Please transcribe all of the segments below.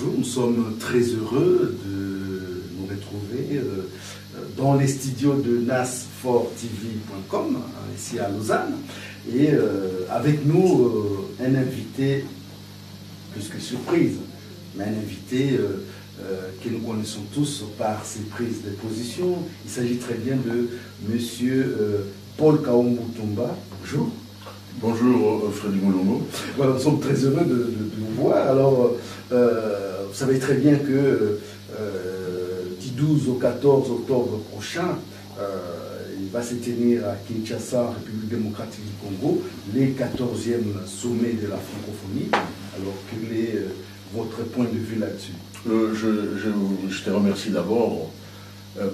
bonjour, nous sommes très heureux de nous retrouver dans les studios de nas4tv.com, ici à Lausanne, et avec nous un invité plus que surprise, mais un invité que nous connaissons tous par ses prises de position. Il s'agit très bien de monsieur Paul Kaombo-Tumba. Bonjour. Bonjour Freddy Moulongo. Voilà, nous sommes très heureux de vous voir. Alors, vous savez très bien que du 12 au 14 octobre prochain, il va se tenir à Kinshasa, en République démocratique du Congo, les 14e sommets de la francophonie. Alors, quel est votre point de vue là-dessus? Je te remercie d'abord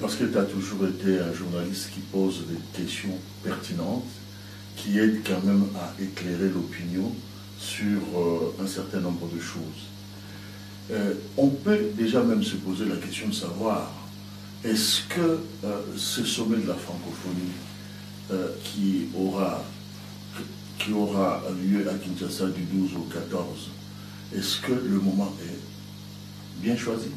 parce que tu as toujours été un journaliste qui pose des questions pertinentes, qui aide quand même à éclairer l'opinion sur un certain nombre de choses. On peut déjà même se poser la question de savoir, est-ce que ce sommet de la francophonie qui aura lieu à Kinshasa du 12 au 14, est-ce que le moment est bien choisi?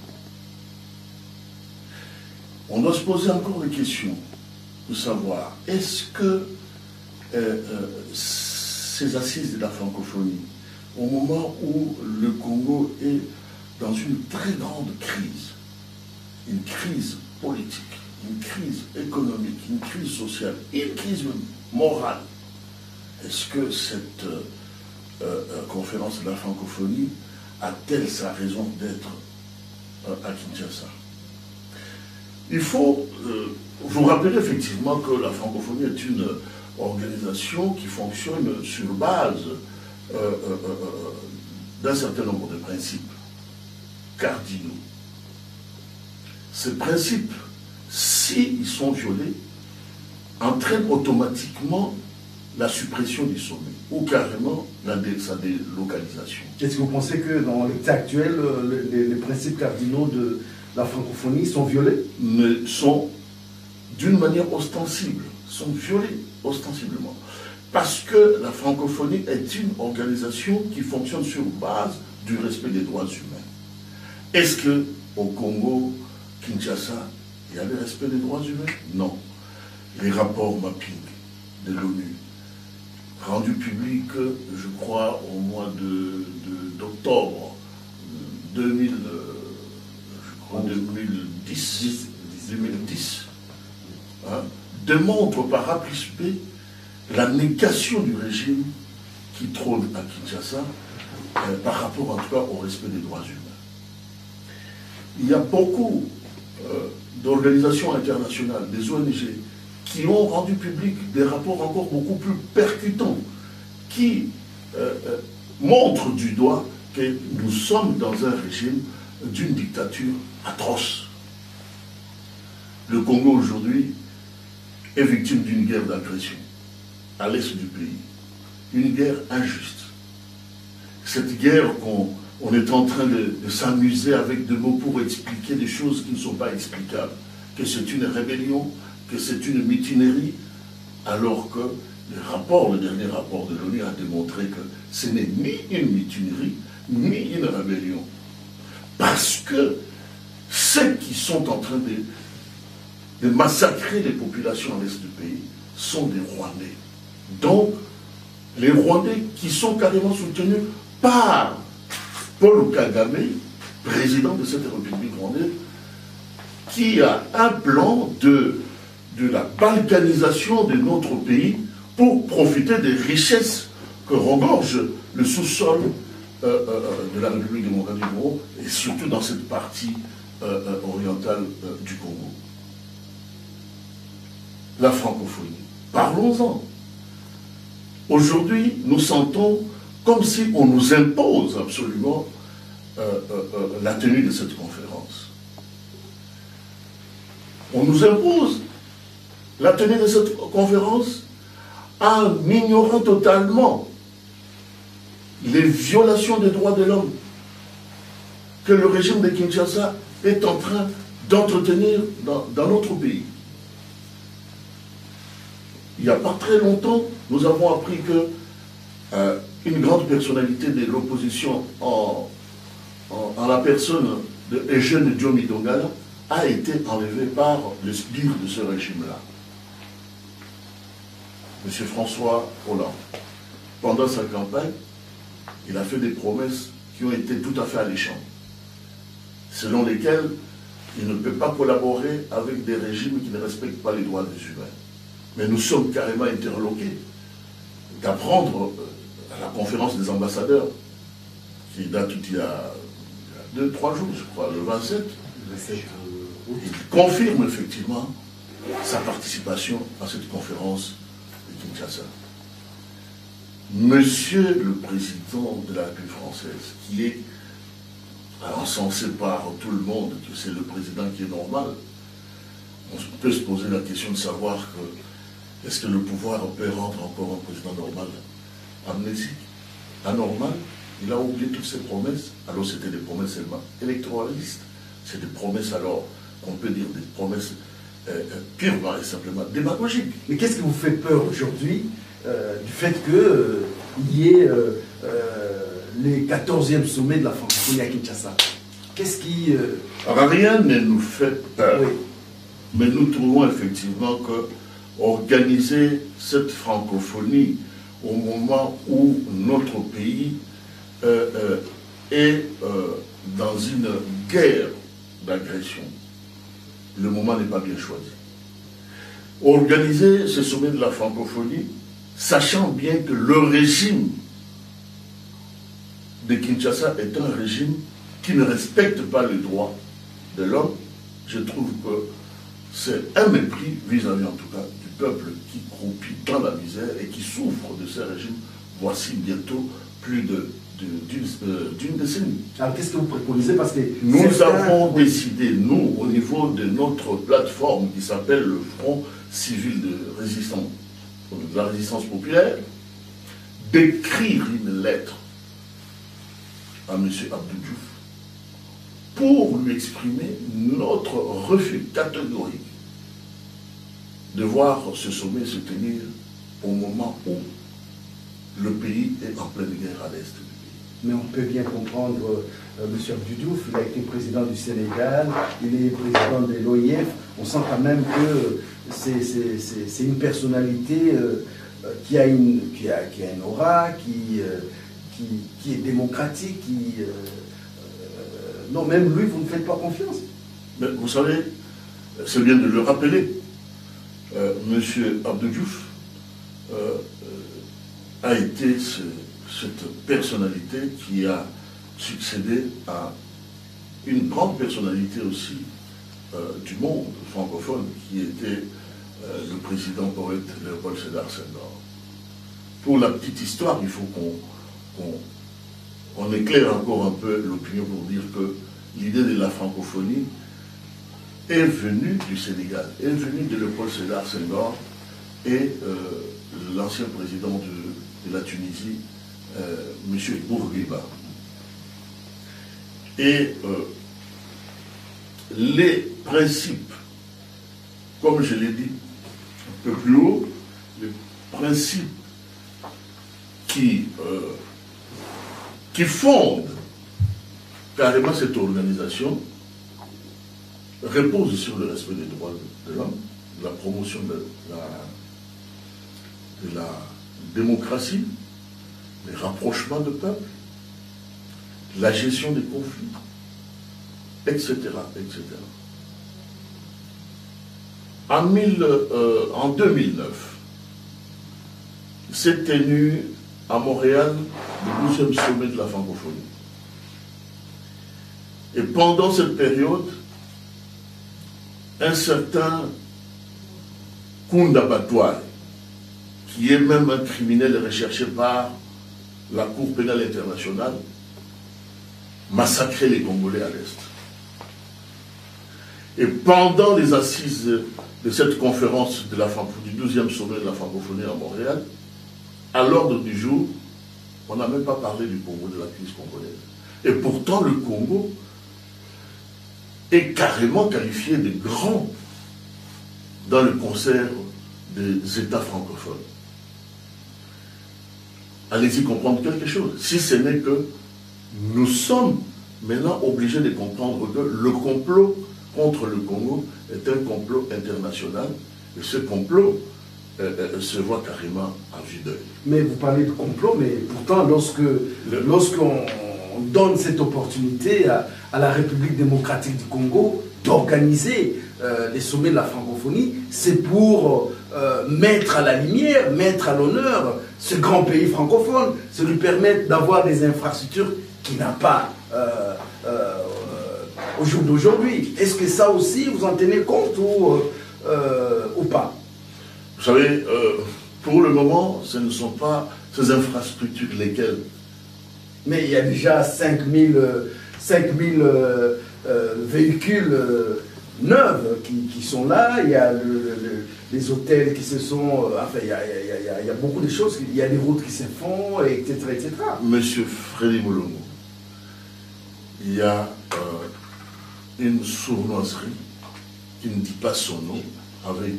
On doit se poser encore des questions de savoir, est-ce que ces assises de la francophonie, au moment où le Congo est dans une très grande crise, une crise politique, une crise économique, une crise sociale, une crise morale, est-ce que cette conférence de la francophonie a-t-elle sa raison d'être à Kinshasa? Il faut vous rappeler effectivement que la francophonie est une organisation qui fonctionne sur base d'un certain nombre de principes cardinaux. Ces principes, s'ils sont violés, entraînent automatiquement la suppression du sommet ou carrément sa délocalisation. Est-ce que vous pensez que dans l'état actuel, les principes cardinaux de la francophonie sont violés? Mais sont d'une manière ostensible, sont violés ostensiblement. Parce que la francophonie est une organisation qui fonctionne sur base du respect des droits humains. Est-ce qu'au Congo, Kinshasa, il y a le respect des droits humains? Non. Les rapports mapping de l'ONU, rendus publics, je crois, au mois d'octobre 2010, hein, démontre par A plus B la négation du régime qui trône à Kinshasa par rapport en tout cas au respect des droits humains. Il y a beaucoup d'organisations internationales, des ONG, qui ont rendu public des rapports encore beaucoup plus percutants, qui montrent du doigt que nous sommes dans un régime d'une dictature atroce. Le Congo aujourd'hui est victime d'une guerre d'agression à l'est du pays, une guerre injuste. Cette guerre qu'on est en train de s'amuser avec de mots pour expliquer des choses qui ne sont pas explicables, que c'est une rébellion, que c'est une mutinerie, alors que le dernier rapport de l'ONU a démontré que ce n'est ni une mutinerie, ni une rébellion. Parce que ceux qui sont en train de massacrer les populations à l'est du pays sont des Rwandais. Donc, les Rwandais qui sont carrément soutenus par Paul Kagame, président de cette République rwandaise, qui a un plan de la balkanisation de notre pays pour profiter des richesses que regorge le sous-sol de la République démocratique du Congo, et surtout dans cette partie orientale du Congo. La francophonie. Parlons-en. Aujourd'hui, nous sentons comme si on nous impose absolument la tenue de cette conférence. On nous impose la tenue de cette conférence en ignorant totalement les violations des droits de l'homme que le régime de Kinshasa est en train d'entretenir dans notre pays. Il n'y a pas très longtemps, nous avons appris que une grande personnalité de l'opposition en la personne de Eugène Diomi Dongala, a été enlevé par le sbire de ce régime-là. M. François Hollande, pendant sa campagne, il a fait des promesses qui ont été tout à fait alléchantes, selon lesquelles il ne peut pas collaborer avec des régimes qui ne respectent pas les droits des humains. Mais nous sommes carrément interloqués d'apprendre à la conférence des ambassadeurs, qui date il y a 2-3 jours, je crois, le 27, il confirme effectivement sa participation à cette conférence de Kinshasa. Monsieur le Président de la République française, qui est encensé par tout le monde, que c'est le président qui est normal, on peut se poser la question de savoir que est-ce que le pouvoir peut rendre encore un président normal amnésique, anormal? Il a oublié toutes ses promesses. Alors c'était des promesses seulement électoralistes. C'est des promesses alors qu'on peut dire des promesses purement et simplement démagogiques. Mais qu'est-ce qui vous fait peur aujourd'hui du fait qu'il y ait les 14e sommets de la francophonie à Kinshasa? Qu'est-ce qui... Rien ne nous fait peur. Oui. Mais nous trouvons effectivement que organiser cette francophonie au moment où notre pays est dans une guerre d'agression, le moment n'est pas bien choisi. Organiser ce sommet de la francophonie, sachant bien que le régime de Kinshasa est un régime qui ne respecte pas les droits de l'homme, je trouve que c'est un mépris vis-à-vis en tout cas du peuple qui croupit dans la misère et qui souffre de ce régime voici bientôt plus d'une décennie. Alors qu'est-ce que vous préconisez? Parce que nous avons décidé, nous, au niveau de notre plateforme qui s'appelle le Front Civil de la Résistance Populaire, d'écrire une lettre à M. Abdou Diouf pour lui exprimer notre refus catégorique de voir ce sommet se tenir au moment où le pays est en pleine guerre à l'est du pays. Mais on peut bien comprendre, M. Abdou Diouf, il a été président du Sénégal, il est président de l'OIF, on sent quand même que c'est une personnalité qui a une aura, qui est démocratique, non, même lui, vous ne faites pas confiance. Mais vous savez, c'est bien de le rappeler, M. Abdou Diouf a été cette personnalité qui a succédé à une grande personnalité aussi du monde francophone, qui était le président poète Léopold Sédar Senghor. Pour la petite histoire, il faut qu'on éclaire encore un peu l'opinion pour dire que l'idée de la francophonie est venue du Sénégal, est venue de Léopold Sédar Senghor et l'ancien président de la Tunisie, M. Bourguiba. Et les principes, comme je l'ai dit un peu plus haut, les principes qui fondent carrément cette organisation reposent sur le respect des droits de l'homme, la promotion de la démocratie, les rapprochements de peuples, la gestion des conflits, etc., etc. En 2009, s'est tenu à Montréal le 12e sommet de la francophonie. Et pendant cette période, un certain Kounda Batouaï, qui est même un criminel recherché par la Cour pénale internationale, massacrait les Congolais à l'Est. Et pendant les assises de cette conférence de du 12e sommet de la francophonie à Montréal, à l'ordre du jour, on n'a même pas parlé du Congo, de la crise congolaise. Et pourtant, le Congo est carrément qualifié de grand dans le concert des États francophones. Allez-y comprendre quelque chose. Si ce n'est que nous sommes maintenant obligés de comprendre que le complot contre le Congo est un complot international. Et ce complot se voit carrément à vue d'œil. Mais vous parlez de complot, mais pourtant, lorsqu'on donne cette opportunité à la République démocratique du Congo d'organiser les sommets de la francophonie, c'est pour mettre à la lumière, mettre à l'honneur ce grand pays francophone, se lui permettre d'avoir des infrastructures qu'il n'a pas au jour d'aujourd'hui. Est-ce que ça aussi, vous en tenez compte ou pas? Vous savez, pour le moment, ce ne sont pas ces infrastructures lesquelles. Mais il y a déjà 5000 véhicules neufs qui sont là, il y a les hôtels qui se sont... enfin, il y a beaucoup de choses, il y a des routes qui se font, etc. etc. Monsieur Freddy Moulongo, il y a une sournoiserie qui ne dit pas son nom avec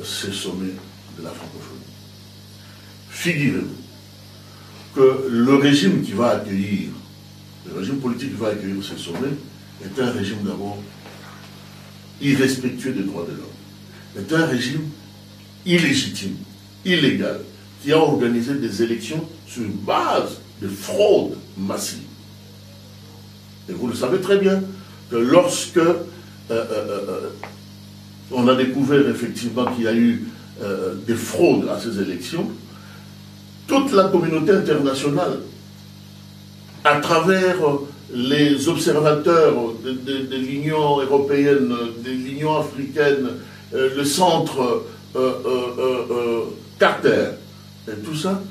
ces sommets de la francophonie. Figurez-vous que le régime qui va accueillir, le régime politique qui va accueillir ces sommets est un régime d'abord irrespectueux des droits de l'homme, est un régime illégitime, illégal, qui a organisé des élections sur une base de fraude massive. Et vous le savez très bien que lorsque on a découvert effectivement qu'il y a eu des fraudes à ces élections, toute la communauté internationale, à travers les observateurs de l'Union européenne, de l'Union africaine, le centre Carter, et tout ça,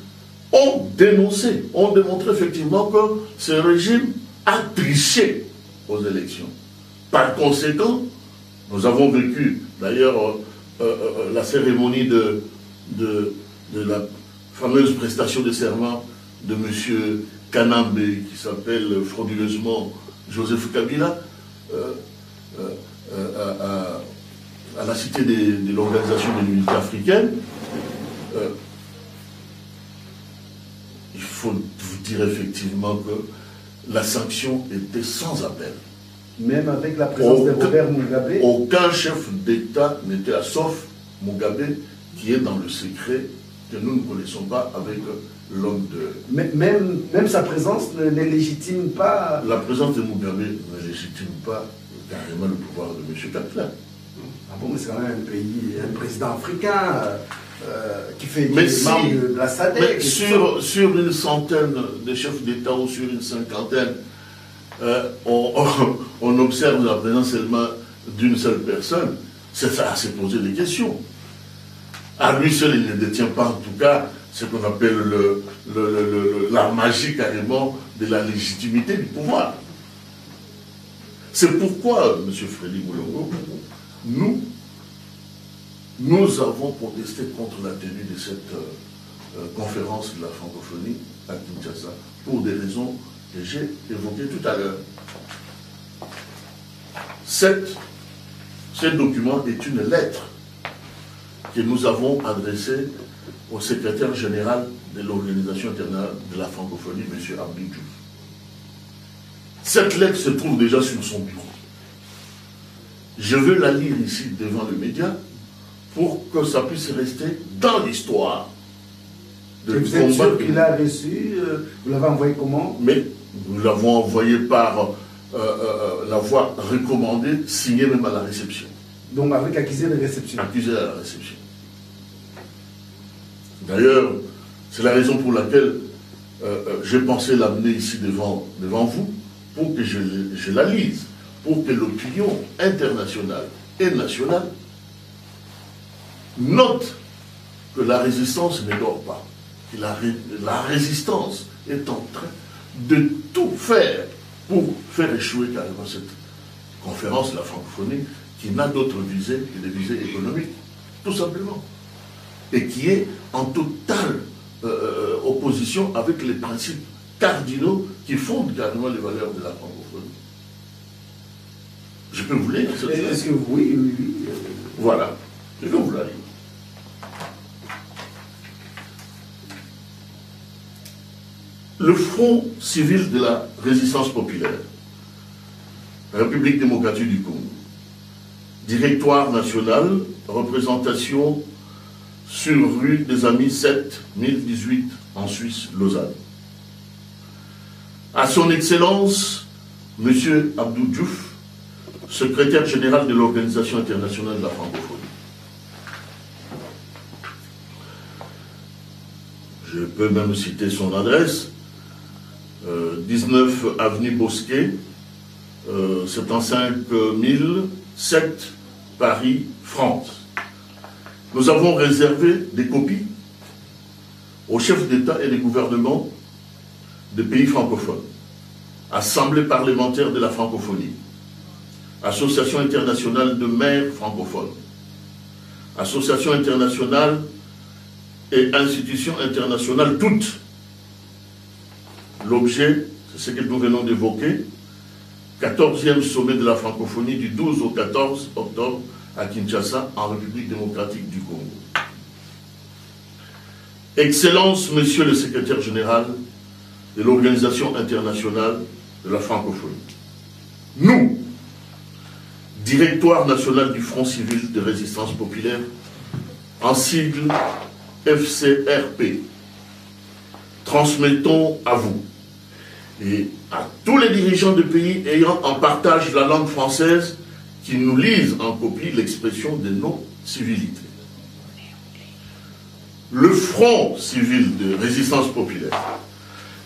ont dénoncé, ont démontré effectivement que ce régime a triché aux élections. Par conséquent, nous avons vécu d'ailleurs la cérémonie de la fameuse prestation de serment de M. Kanambe, qui s'appelle frauduleusement Joseph Kabila, à la cité de l'Organisation de l'Unité africaine. Il faut vous dire effectivement que la sanction était sans appel. Même avec la présence de Robert Mugabe. Aucun chef d'État n'était là, sauf Mugabe, qui est dans le secret que nous ne connaissons pas avec l'homme de... Même sa présence ne légitime pas... La présence de Mugabe ne légitime pas carrément le pouvoir de M. Kabila. Ah bon, mais c'est quand même un pays, un président africain qui fait si, membre de la SADC. Sur une centaine de chefs d'État ou sur une cinquantaine, on observe la présence seulement d'une seule personne. C'est ça à se poser des questions. À lui seul, il ne détient pas en tout cas ce qu'on appelle la magie carrément de la légitimité du pouvoir. C'est pourquoi, M. Freddy Moulongo, nous avons protesté contre la tenue de cette conférence de la francophonie à Kinshasa pour des raisons que j'ai évoquées tout à l'heure. Ce document est une lettre que nous avons adressée au secrétaire général de l'Organisation internationale de la francophonie, M. Abdou Diouf. Cette lettre se trouve déjà sur son bureau. Je veux la lire ici devant le média pour que ça puisse rester dans l'histoire. Vous êtes sûr qu'il l'a reçu? Vous l'avez envoyé comment? Mais nous l'avons envoyé par la voie recommandée, signée même à la réception. Donc avec accusé de réception. Accusé à la réception. D'ailleurs, c'est la raison pour laquelle j'ai pensé l'amener ici devant vous, pour que je la lise, pour que l'opinion internationale et nationale note que la résistance ne dort pas. Que la résistance est en train de tout faire pour faire échouer carrément cette conférence de la francophonie qui n'a d'autre visée que des visées économiques, tout simplement. Et qui est en totale opposition avec les principes cardinaux qui fondent carrément les valeurs de la francophonie. Je peux vous lire cette lettre? Est-ce que oui. Voilà, je vais vous la lire. le Front civil de la résistance populaire, République démocratique du Congo, Directoire national, représentation sur rue des Amis 7, 1018 en Suisse, Lausanne. À son Excellence, M. Abdou Diouf, secrétaire général de l'Organisation internationale de la francophonie. Je peux même citer son adresse, 19 avenue Bosquet, 75 007, Paris, France. Nous avons réservé des copies aux chefs d'État et de gouvernement des pays francophones, Assemblée parlementaire de la francophonie, Association internationale de maires francophones, Association internationale et institutions internationales toutes. L'objet, c'est ce que nous venons d'évoquer, 14e sommet de la francophonie du 12 au 14 octobre à Kinshasa, en République démocratique du Congo. Excellence, Monsieur le secrétaire général de l'Organisation internationale de la francophonie. Nous, Directoire national du Front civil de résistance populaire, en sigle FCRP, transmettons à vous et à tous les dirigeants de pays ayant en partage la langue française qui nous lisent en copie l'expression de nos civilités. Le Front civil de résistance populaire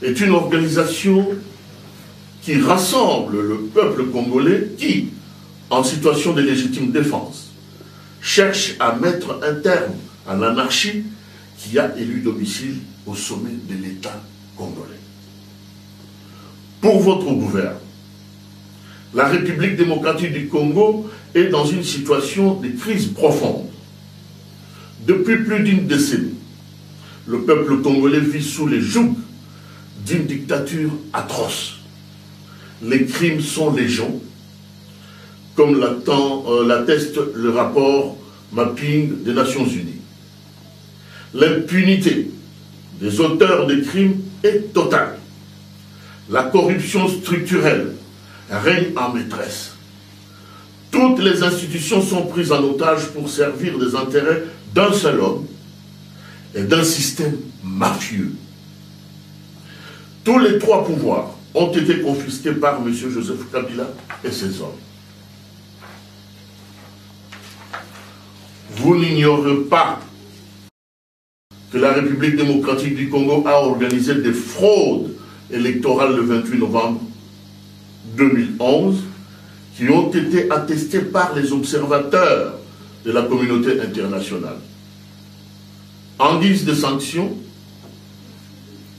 est une organisation qui rassemble le peuple congolais qui, en situation de légitime défense, cherche à mettre un terme à l'anarchie qui a élu domicile au sommet de l'État congolais. Pour votre gouvernement, la République démocratique du Congo est dans une situation de crise profonde. Depuis plus d'une décennie, le peuple congolais vit sous les jougs d'une dictature atroce. Les crimes sont légion, comme l'atteste le rapport Mapping des Nations Unies. L'impunité des auteurs des crimes est totale. La corruption structurelle règne en maîtresse. Toutes les institutions sont prises en otage pour servir des intérêts d'un seul homme et d'un système mafieux. Tous les trois pouvoirs ont été confisqués par M. Joseph Kabila et ses hommes. Vous n'ignorez pas que la République démocratique du Congo a organisé des fraudes électorales le 28 novembre 2011 qui ont été attestées par les observateurs de la communauté internationale. En guise de sanctions,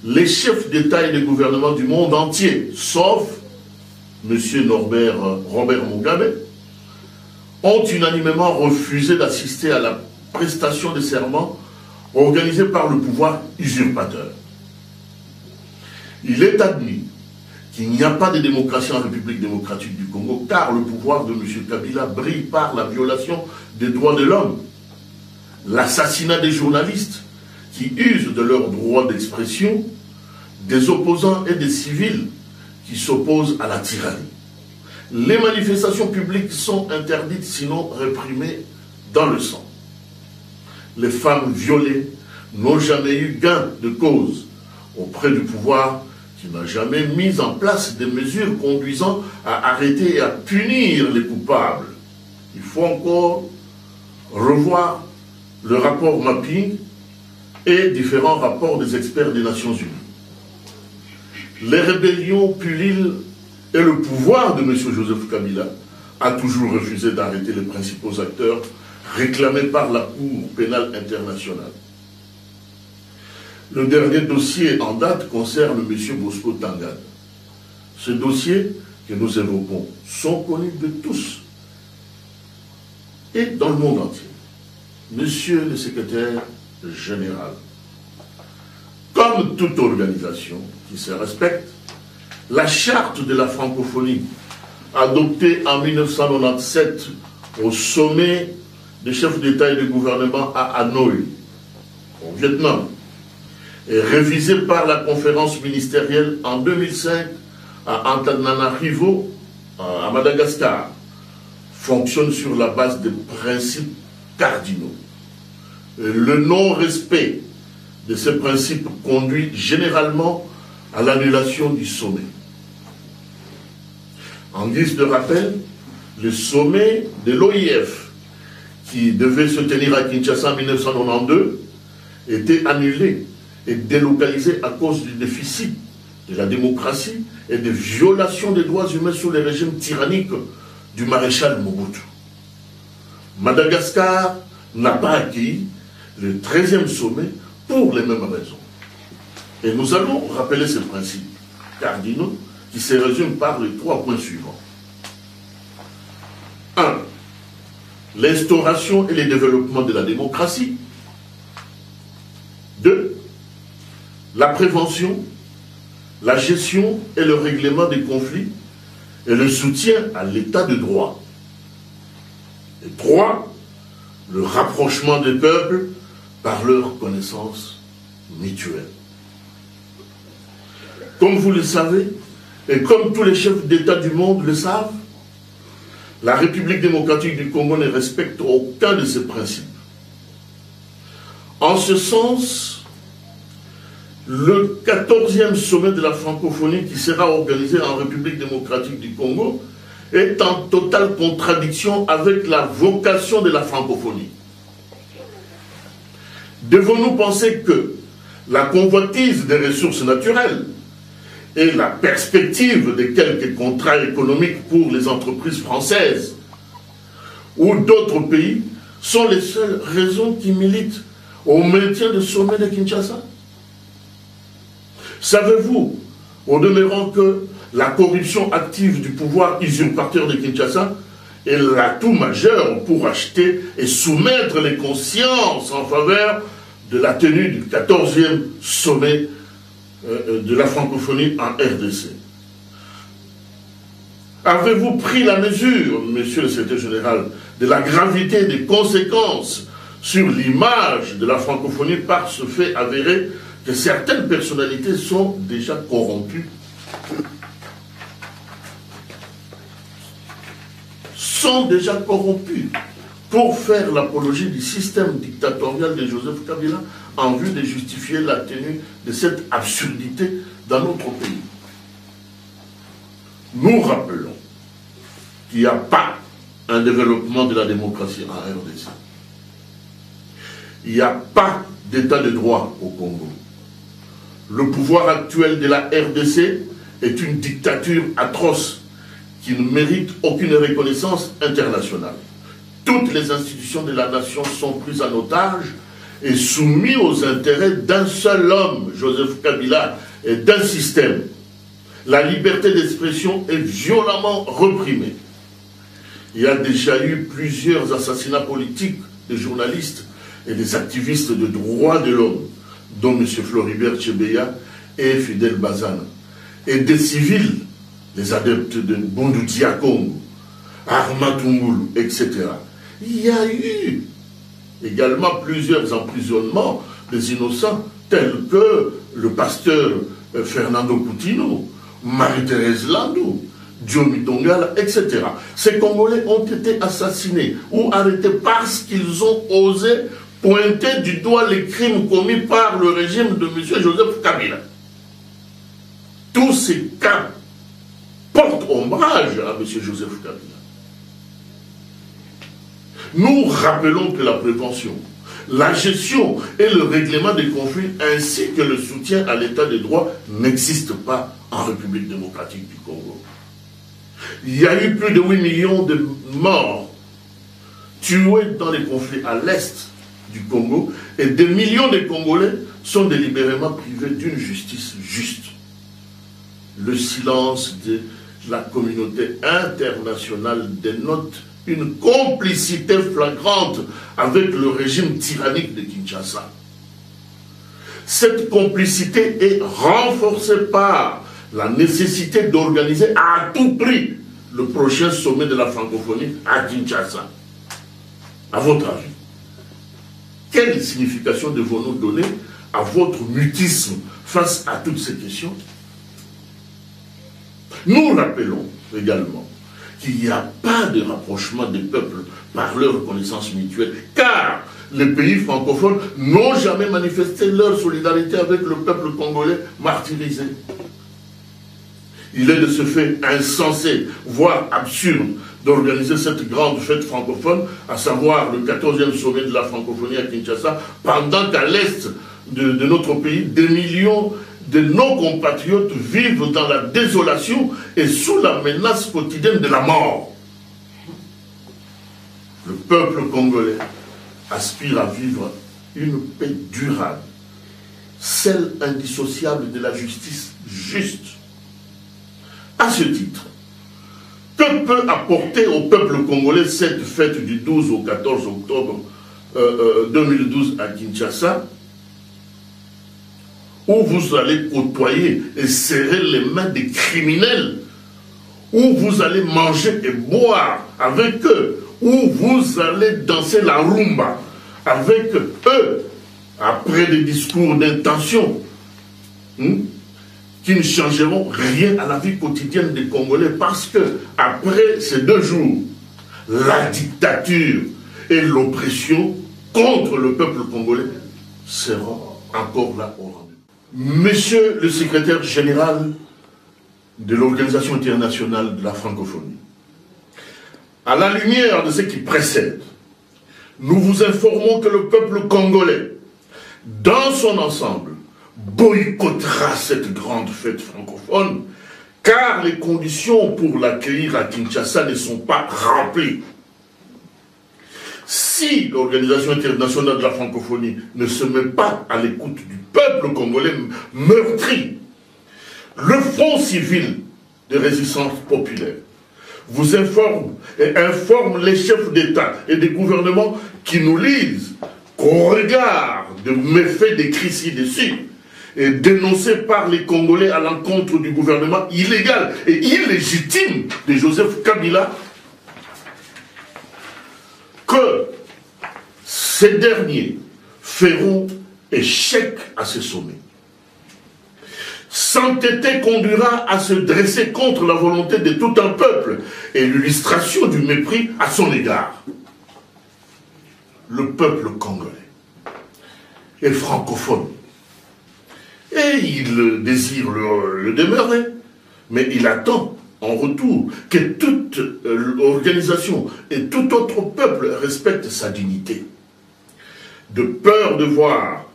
les chefs d'État et de gouvernement du monde entier, sauf M. Robert Mugabe, ont unanimement refusé d'assister à la prestation de serment organisée par le pouvoir usurpateur. Il est admis qu'il n'y a pas de démocratie en République démocratique du Congo, car le pouvoir de M. Kabila brille par la violation des droits de l'homme, l'assassinat des journalistes qui usent de leurs droits d'expression, des opposants et des civils qui s'opposent à la tyrannie. Les manifestations publiques sont interdites, sinon réprimées dans le sang. Les femmes violées n'ont jamais eu gain de cause auprès du pouvoir qui n'a jamais mis en place des mesures conduisant à arrêter et à punir les coupables. Il faut encore revoir le rapport Mapping et différents rapports des experts des Nations Unies. Les rébellions pullulent et le pouvoir de M. Joseph Kabila a toujours refusé d'arrêter les principaux acteurs réclamés par la Cour pénale internationale. Le dernier dossier en date concerne M. Bosco Tangane. Ces dossiers que nous évoquons sont connus de tous et dans le monde entier. Monsieur le secrétaire général, comme toute organisation qui se respecte, la charte de la francophonie, adoptée en 1997 au sommet des chefs d'État et de gouvernement à Hanoï, au Vietnam, et révisé par la conférence ministérielle en 2005 à Antananarivo, à Madagascar, fonctionne sur la base des principes cardinaux. Le non-respect de ces principes conduit généralement à l'annulation du sommet. En guise de rappel, le sommet de l'OIF, qui devait se tenir à Kinshasa en 1992, était annulé et délocalisé à cause du déficit de la démocratie et des violations des droits humains sous les régimes tyranniques du maréchal Mobutu. Madagascar n'a pas accueilli le 13e sommet pour les mêmes raisons. Et nous allons rappeler ces principes cardinaux qui se résument par les 3 points suivants. 1. L'instauration et le développement de la démocratie. 2. La prévention, la gestion et le règlement des conflits et le soutien à l'état de droit. Et 3. Le rapprochement des peuples par leur connaissance mutuelle. Comme vous le savez, et comme tous les chefs d'État du monde le savent, la République démocratique du Congo ne respecte aucun de ces principes. En ce sens, le 14e sommet de la francophonie qui sera organisé en République démocratique du Congo est en totale contradiction avec la vocation de la francophonie. Devons-nous penser que la convoitise des ressources naturelles et la perspective de quelques contrats économiques pour les entreprises françaises ou d'autres pays sont les seules raisons qui militent au maintien du sommet de Kinshasa? Savez-vous, au demeurant, que la corruption active du pouvoir usurpateur de Kinshasa est l'atout majeur pour acheter et soumettre les consciences en faveur de la tenue du 14e sommet de la francophonie en RDC? Avez-vous pris la mesure, monsieur le secrétaire général, de la gravité des conséquences sur l'image de la francophonie par ce fait avéré que certaines personnalités sont déjà corrompues? Sont déjà corrompues pour faire l'apologie du système dictatorial de Joseph Kabila en vue de justifier la tenue de cette absurdité dans notre pays. Nous rappelons qu'il n'y a pas un développement de la démocratie en RDC. Il n'y a pas d'état de droit au Congo. Le pouvoir actuel de la RDC est une dictature atroce qui ne mérite aucune reconnaissance internationale. Toutes les institutions de la nation sont prises en otage et soumises aux intérêts d'un seul homme, Joseph Kabila, et d'un système. La liberté d'expression est violemment reprimée. Il y a déjà eu plusieurs assassinats politiques de journalistes et des activistes de droits de l'homme, dont M. Floribert Chebeya et Fidel Bazana, et des civils, les adeptes de Bundu Diakongo, Arma Tungulu, etc. Il y a eu également plusieurs emprisonnements des innocents, tels que le pasteur Fernando Coutinho, Marie-Thérèse Landou, Diomi Tongala, etc. Ces Congolais ont été assassinés ou arrêtés parce qu'ils ont osé pointer du doigt les crimes commis par le régime de M. Joseph Kabila. Tous ces cas portent ombrage à M. Joseph Kabila. Nous rappelons que la prévention, la gestion et le règlement des conflits ainsi que le soutien à l'état de droit n'existent pas en République démocratique du Congo. Il y a eu plus de 8 millions de morts tués dans les conflits à l'est du Congo et des millions de Congolais sont délibérément privés d'une justice juste. Le silence de la communauté internationale dénote une complicité flagrante avec le régime tyrannique de Kinshasa. Cette complicité est renforcée par la nécessité d'organiser à tout prix le prochain sommet de la francophonie à Kinshasa. À votre avis, quelle signification devons-nous donner à votre mutisme face à toutes ces questions. Nous rappelons également qu'il n'y a pas de rapprochement des peuples par leur reconnaissance mutuelle, car les pays francophones n'ont jamais manifesté leur solidarité avec le peuple congolais martyrisé. Il est de ce fait insensé, voire absurde, d'organiser cette grande fête francophone, à savoir le 14e sommet de la francophonie à Kinshasa, pendant qu'à l'est de notre pays, des millions de nos compatriotes vivent dans la désolation et sous la menace quotidienne de la mort. Le peuple congolais aspire à vivre une paix durable, celle indissociable de la justice juste. À ce titre, que peut apporter au peuple congolais cette fête du 12 au 14 octobre 2012 à Kinshasa, où vous allez côtoyer et serrer les mains des criminels, où vous allez manger et boire avec eux, où vous allez danser la rumba avec eux, après des discours d'intention, qui ne changeront rien à la vie quotidienne des Congolais, parce que après ces 2 jours, la dictature et l'oppression contre le peuple congolais seront encore là au rendez-vous. Monsieur le secrétaire général de l'Organisation internationale de la francophonie, à la lumière de ce qui précède, nous vous informons que le peuple congolais, dans son ensemble, boycottera cette grande fête francophone, car les conditions pour l'accueillir à Kinshasa ne sont pas remplies. Si l'Organisation internationale de la francophonie ne se met pas à l'écoute du peuple congolais meurtri, le Front civil de résistance populaire vous informe et informe les chefs d'État et des gouvernements qui nous lisent qu'au regard de méfaits décrits ci-dessus et dénoncés par les Congolais à l'encontre du gouvernement illégal et illégitime de Joseph Kabila, que ces derniers feront échec à ce sommet. S'entêter conduira à se dresser contre la volonté de tout un peuple et l'illustration du mépris à son égard. Le peuple congolais est francophone et il désire le demeurer, mais il attend en retour que toute organisation et tout autre peuple respecte sa dignité. De peur de voir,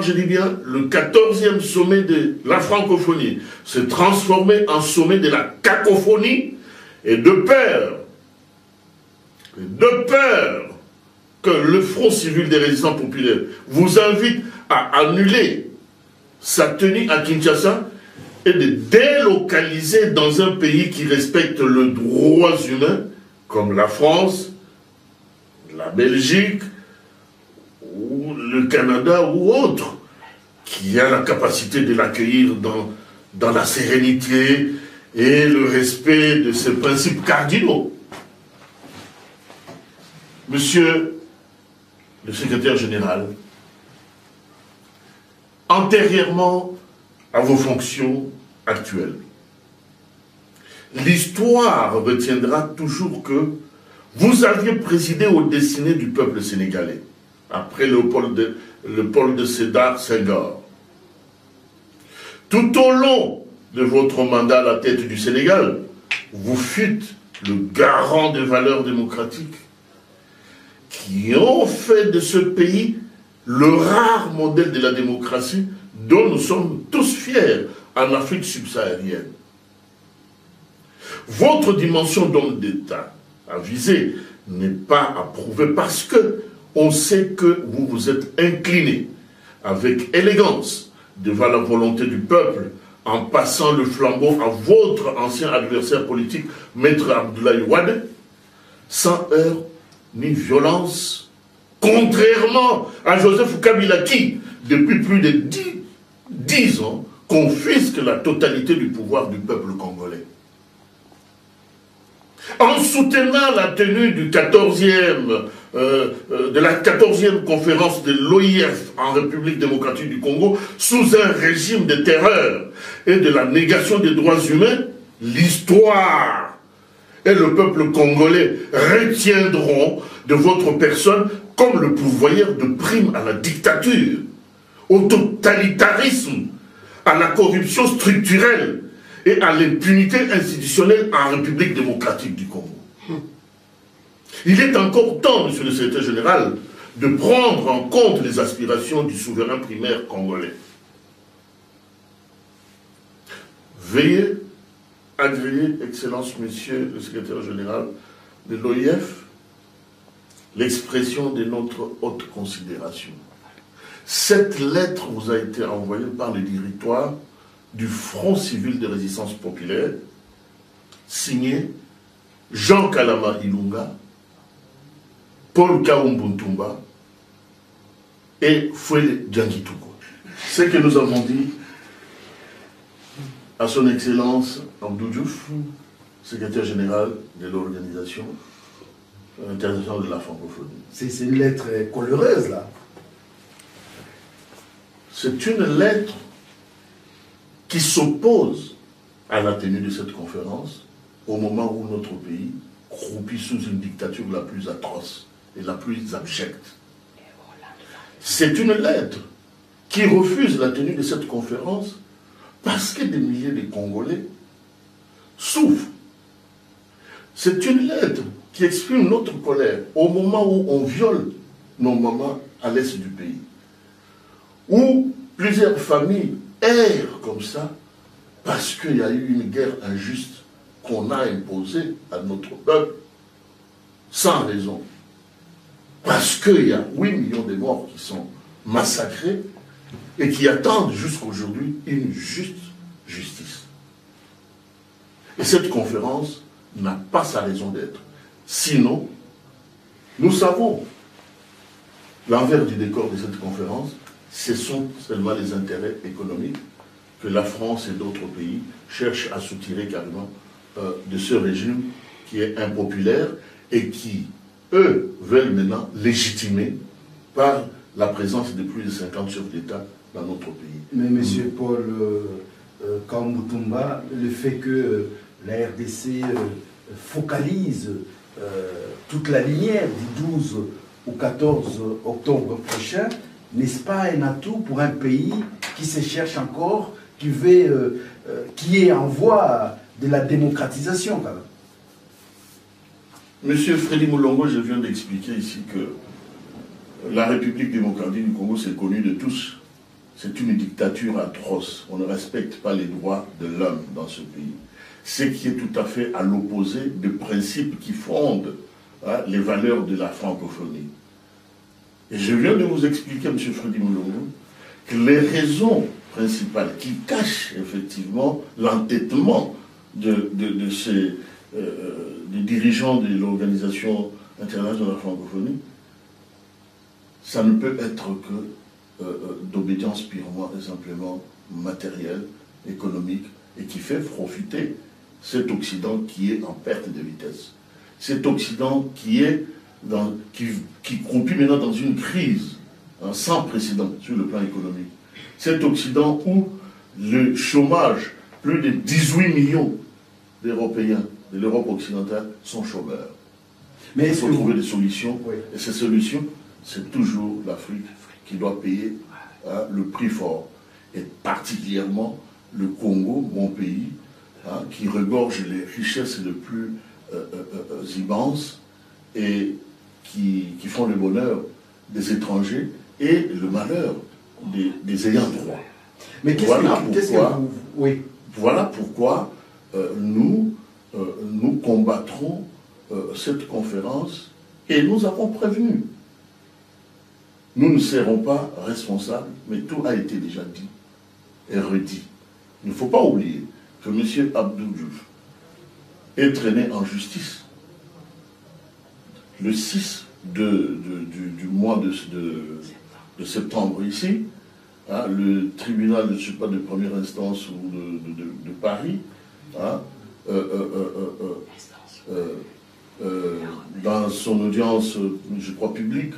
je dis bien, le 14e sommet de la francophonie se transformer en sommet de la cacophonie, et de peur que le Front civil des résistants populaires vous invite à annuler sa tenue à Kinshasa et de délocaliser dans un pays qui respecte les droits humains, comme la France, la Belgique, ou le Canada ou autre, qui a la capacité de l'accueillir dans la sérénité et le respect de ses principes cardinaux. Monsieur le secrétaire général, antérieurement à vos fonctions actuelles, l'histoire retiendra toujours que vous aviez présidé aux destinées du peuple sénégalais, après Léopold de Sédar Senghor. Tout au long de votre mandat à la tête du Sénégal, vous fûtes le garant des valeurs démocratiques qui ont fait de ce pays le rare modèle de la démocratie dont nous sommes tous fiers en Afrique subsaharienne. Votre dimension d'homme d'État avisé n'est pas approuvée parce que on sait que vous vous êtes incliné avec élégance devant la volonté du peuple en passant le flambeau à votre ancien adversaire politique, Maître Abdoulaye Wade, sans heurts ni violence, contrairement à Joseph Kabila qui, depuis plus de 10 ans, confisque la totalité du pouvoir du peuple congolais. En soutenant la tenue du 14e de la 14e conférence de l'OIF en République démocratique du Congo, sous un régime de terreur et de la négation des droits humains, l'histoire et le peuple congolais retiendront de votre personne comme le pourvoyeur de primes à la dictature, au totalitarisme, à la corruption structurelle et à l'impunité institutionnelle en République démocratique du Congo. Il est encore temps, monsieur le secrétaire général, de prendre en compte les aspirations du souverain primaire congolais. Veuillez agréer, Excellence, monsieur le secrétaire général de l'OIF, l'expression de notre haute considération. Cette lettre vous a été envoyée par le directoire du Front civil de résistance populaire, signé Jean Kalama Ilunga, Paul Kaombuntumba et Fouel Djangituko. Ce que nous avons dit à son Excellence Abdou Diouf, secrétaire général de l'Organisation internationale de la francophonie. C'est une lettre colorieuse, là. C'est une lettre qui s'oppose à la tenue de cette conférence au moment où notre pays croupit sous une dictature la plus atroce et la plus abjecte. C'est une lettre qui refuse la tenue de cette conférence parce que des milliers de Congolais souffrent. C'est une lettre qui exprime notre colère au moment où on viole nos mamans à l'est du pays, où plusieurs familles errent comme ça parce qu'il y a eu une guerre injuste qu'on a imposée à notre peuple sans raison. Parce qu'il y a 8 millions de morts qui sont massacrés et qui attendent jusqu'aujourd'hui une juste justice. Et cette conférence n'a pas sa raison d'être. Sinon, nous savons l'envers du décor de cette conférence, ce sont seulement les intérêts économiques que la France et d'autres pays cherchent à soutirer carrément de ce régime qui est impopulaire et qui, eux, veulent maintenant légitimer par la présence de plus de 50 chefs d'État dans notre pays. Mais M. Paul Kaombuntumba, le fait que la RDC focalise toute la lumière du 12 au 14 octobre prochain, n'est-ce pas un atout pour un pays qui se cherche encore, qui est en voie de la démocratisation quand même? Monsieur Freddy Moulongo, je viens d'expliquer ici que la République démocratique du Congo, c'est connu de tous. C'est une dictature atroce. On ne respecte pas les droits de l'homme dans ce pays. Ce qui est tout à fait à l'opposé des principes qui fondent les valeurs de la francophonie. Et je viens de vous expliquer, M. Freddy Moulongo, que les raisons principales qui cachent effectivement l'entêtement des dirigeants de l'Organisation internationale de la francophonie, ça ne peut être que d'obédience purement et simplement matérielle, économique, et qui fait profiter cet Occident qui est en perte de vitesse. Cet Occident qui croupit maintenant dans une crise sans précédent sur le plan économique. Cet Occident où le chômage, plus de 18 millions d'Européens de l'Europe occidentale sont chômeurs. Mais il faut trouver des solutions, oui. Et ces solutions, c'est toujours l'Afrique qui doit payer le prix fort. Et particulièrement le Congo, mon pays, qui regorge les richesses les plus immenses et qui font le bonheur des étrangers et le malheur des ayants droit. Mais voilà pourquoi nous combattrons cette conférence et nous avons prévenu. Nous ne serons pas responsables, mais tout a été déjà dit et redit. Il ne faut pas oublier que M. Abdou Diouf est traîné en justice le 6 du mois de septembre ici. Le tribunal, je ne sais pas, de première instance ou de Paris, dans son audience, je crois, publique,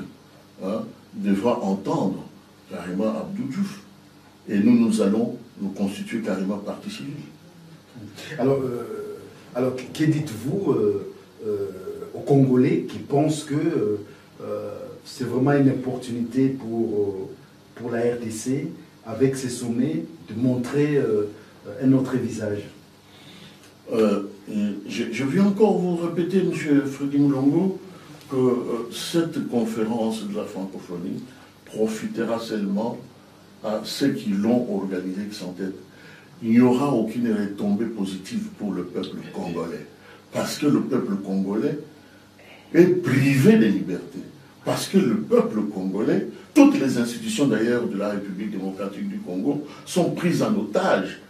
hein, devra entendre carrément Abdou Diouf. Et nous allons nous constituer carrément partie civile. Alors, que dites-vous aux Congolais qui pensent que c'est vraiment une opportunité pour la RDC, avec ces sommets, de montrer un autre visage? Je viens encore vous répéter, M. Freddy Moulongo, que cette conférence de la francophonie profitera seulement à ceux qui l'ont organisée sans tête. Il n'y aura aucune retombée positive pour le peuple congolais. Parce que le peuple congolais est privé des libertés. Parce que le peuple congolais, toutes les institutions d'ailleurs de la République démocratique du Congo, sont prises en otage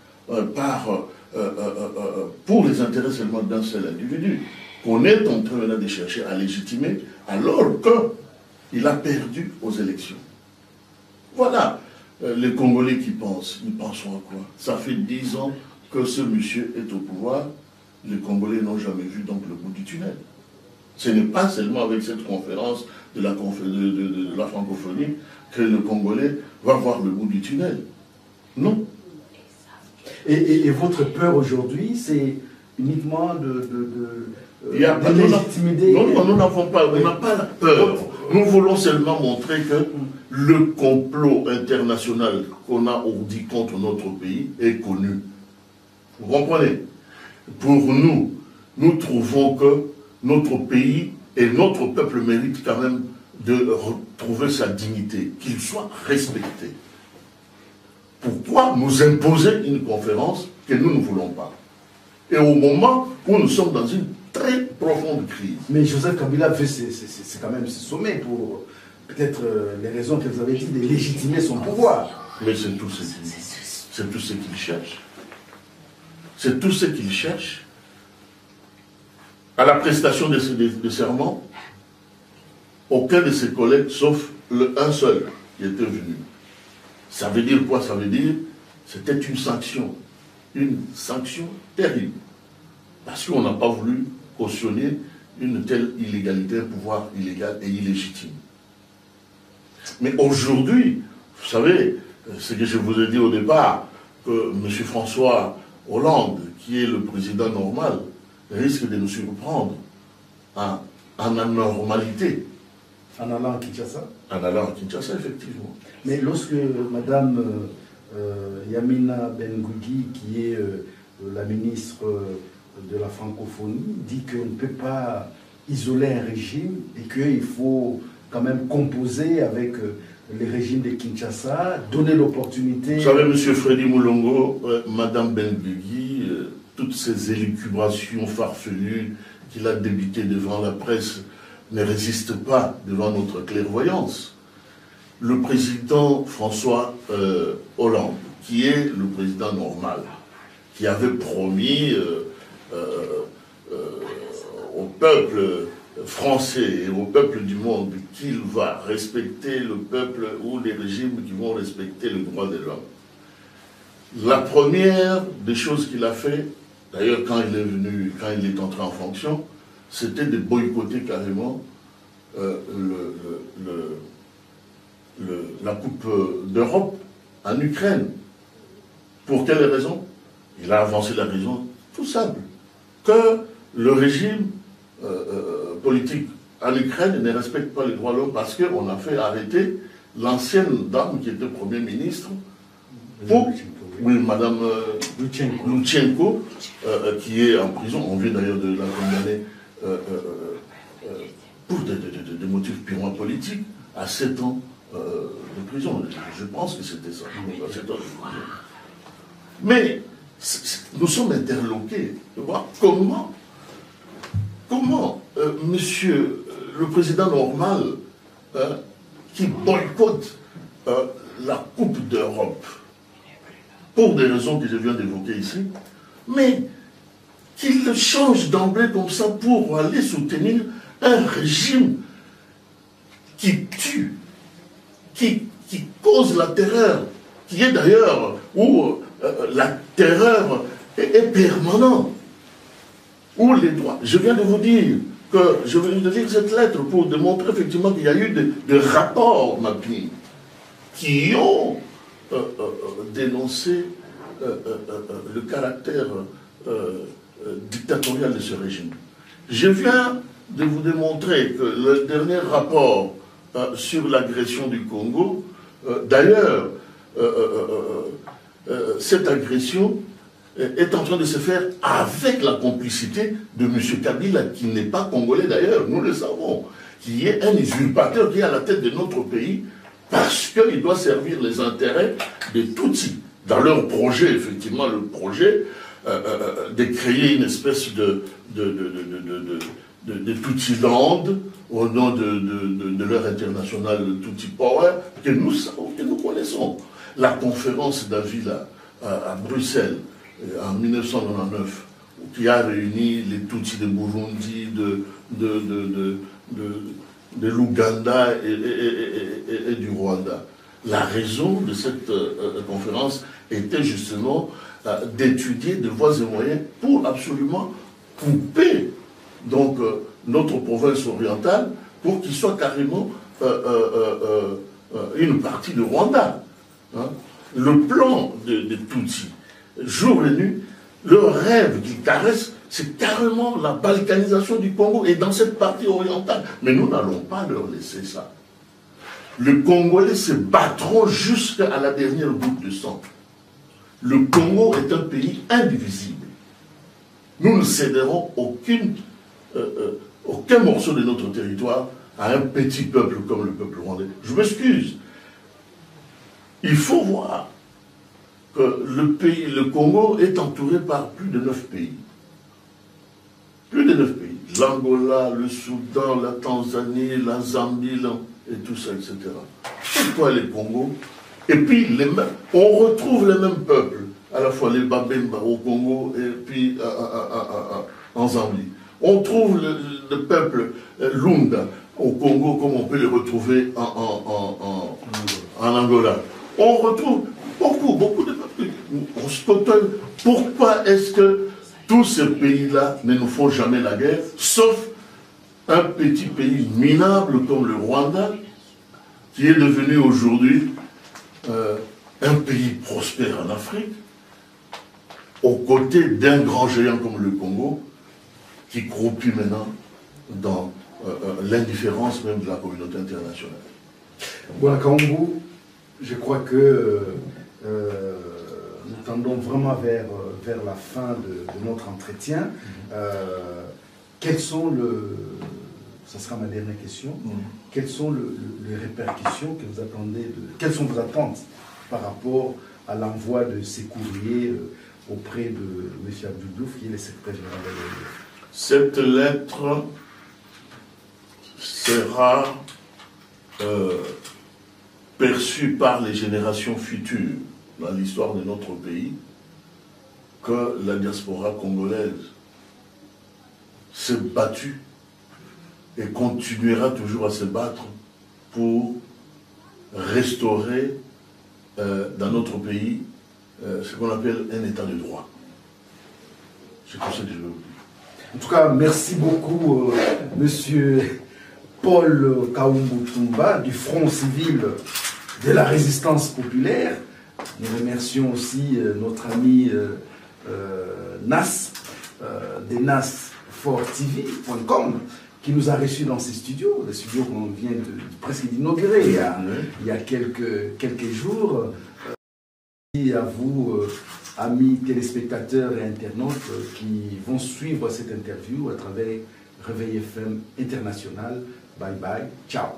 pour les intérêts seulement d'un seul individu, qu'on est en train de chercher à légitimer, alors qu'il a perdu aux élections. Voilà. Les Congolais qui pensent, ils penseront à quoi? Ça fait 10 ans que ce monsieur est au pouvoir. Les Congolais n'ont jamais vu donc le bout du tunnel. Ce n'est pas seulement avec cette conférence de la francophonie que le Congolais va voir le bout du tunnel. Non. Et votre peur aujourd'hui, c'est uniquement de légitimer. Non, nous n'avons pas, on n'a pas la peur. Nous voulons seulement montrer que le complot international qu'on a ourdi contre notre pays est connu. Vous comprenez? Pour nous, nous trouvons que notre pays et notre peuple méritent quand même de retrouver sa dignité, qu'il soit respecté. Pourquoi nous imposer une conférence que nous ne voulons pas? Et au moment où nous sommes dans une très profonde crise. Mais Joseph Kabila fait c'est quand même ce sommet pour peut-être les raisons que vous avez dit, de légitimer son pouvoir. Mais c'est tout ce qu'il cherche. C'est tout ce qu'il cherche. À la prestation de serment, aucun de ses collègues, sauf un seul, qui était venu. Ça veut dire quoi? Ça veut dire c'était une sanction terrible. Parce qu'on n'a pas voulu cautionner une telle illégalité, un pouvoir illégal et illégitime. Mais aujourd'hui, vous savez, ce que je vous ai dit au départ, que M. François Hollande, qui est le président normal, risque de nous surprendre en anormalité. En allant à Kinshasa? En allant à Kinshasa, effectivement. Mais lorsque Mme Yamina Benguigui, qui est la ministre de la francophonie, dit qu'on ne peut pas isoler un régime et qu'il faut quand même composer avec les régimes de Kinshasa, donner l'opportunité... Vous savez, M. Freddy Moulongo, Mme Benguigui, toutes ces élucubrations farfelues qu'il a débitées devant la presse ne résistent pas devant notre clairvoyance. Le président François Hollande, qui est le président normal, qui avait promis au peuple français et au peuple du monde qu'il va respecter le peuple ou les régimes qui vont respecter le droit de l'homme. La première des choses qu'il a fait, d'ailleurs quand il est venu, quand il est entré en fonction, c'était de boycotter carrément la Coupe d'Europe en Ukraine. Pour quelle raison? Il a avancé la raison tout simple, que le régime politique en Ukraine ne respecte pas les droits de l'homme parce qu'on a fait arrêter l'ancienne dame qui était Premier ministre, oui, Madame Loutchenko, qui est en prison. On vient d'ailleurs de la condamner pour des motifs purement politiques à 7 ans de prison. Je pense que c'était ça. Mais nous sommes interloqués de voir comment monsieur le président normal qui boycotte la Coupe d'Europe pour des raisons que je viens d'évoquer ici, mais qu'il change d'emblée comme ça pour aller soutenir un régime qui tue, qui cause la terreur, qui est d'ailleurs où la terreur est permanente, où les droits, je viens de vous dire, que je vais vous lire cette lettre pour démontrer effectivement qu'il y a eu des rapports mapping qui ont dénoncé le caractère dictatorial de ce régime. Je viens de vous démontrer que le dernier rapport sur l'agression du Congo, d'ailleurs, cette agression est en train de se faire avec la complicité de M. Kabila, qui n'est pas congolais d'ailleurs, nous le savons, qui est un usurpateur qui est à la tête de notre pays parce qu'il doit servir les intérêts des Tutsis. Dans leur projet, effectivement, le projet de créer une espèce de Tutsi-land au nom de leur international Tutsi Power que nous savons, que nous connaissons. La conférence d'Avila à Bruxelles en 1999, qui a réuni les Tutsis de Burundi, de l'Ouganda et du Rwanda. La raison de cette conférence était justement d'étudier de voies et moyens pour absolument couper donc, notre province orientale pour qu'il soit carrément une partie du Rwanda. Hein. Le plan des Tutsis, jour et nuit, leur rêve qu'ils caressent, c'est carrément la balkanisation du Congo et dans cette partie orientale. Mais nous n'allons pas leur laisser ça. Les Congolais se battront jusqu'à la dernière goutte de sang. Le Congo est un pays indivisible. Nous ne céderons aucun morceau de notre territoire à un petit peuple comme le peuple rwandais. Je m'excuse. Il faut voir que le Congo est entouré par plus de 9 pays. Plus de 9 pays. L'Angola, le Soudan, la Tanzanie, la Zambie, et tout ça, etc. Pourquoi les Congos? Et puis, on retrouve les mêmes peuples, à la fois les Babemba au Congo et puis en Zambie. On trouve le peuple Lunda au Congo, comme on peut les retrouver en Angola. On retrouve beaucoup de peuples. On se cotonne. Pourquoi est-ce que tous ces pays-là ne nous font jamais la guerre, sauf un petit pays minable comme le Rwanda, qui est devenu aujourd'hui un pays prospère en Afrique, aux côtés d'un grand géant comme le Congo, qui croupit maintenant dans l'indifférence même de la communauté internationale. Bouakambu, je crois que nous tendons vraiment vers la fin de notre entretien. Quels sont ça sera ma dernière question. Quelles sont les répercussions que vous attendez quelles sont vos attentes par rapport à l'envoi de ces courriers auprès de M. Abdou Diouf, qui est le secrétaire général de l'ONU? Cette lettre sera perçue par les générations futures dans l'histoire de notre pays que la diaspora congolaise s'est battue et continuera toujours à se battre pour restaurer dans notre pays ce qu'on appelle un état de droit. C'est tout ça que je veux vous dire. En tout cas, merci beaucoup, Monsieur Paul Kaumbu Tumba, du Front civil de la résistance populaire. Nous remercions aussi notre ami Nas, de NAS4TV.com, qui nous a reçus dans ces studios, les studios qu'on vient presque d'inaugurer il y a quelques jours. Merci à vous, amis téléspectateurs et internautes qui vont suivre cette interview à travers Réveil FM International. Bye bye, ciao.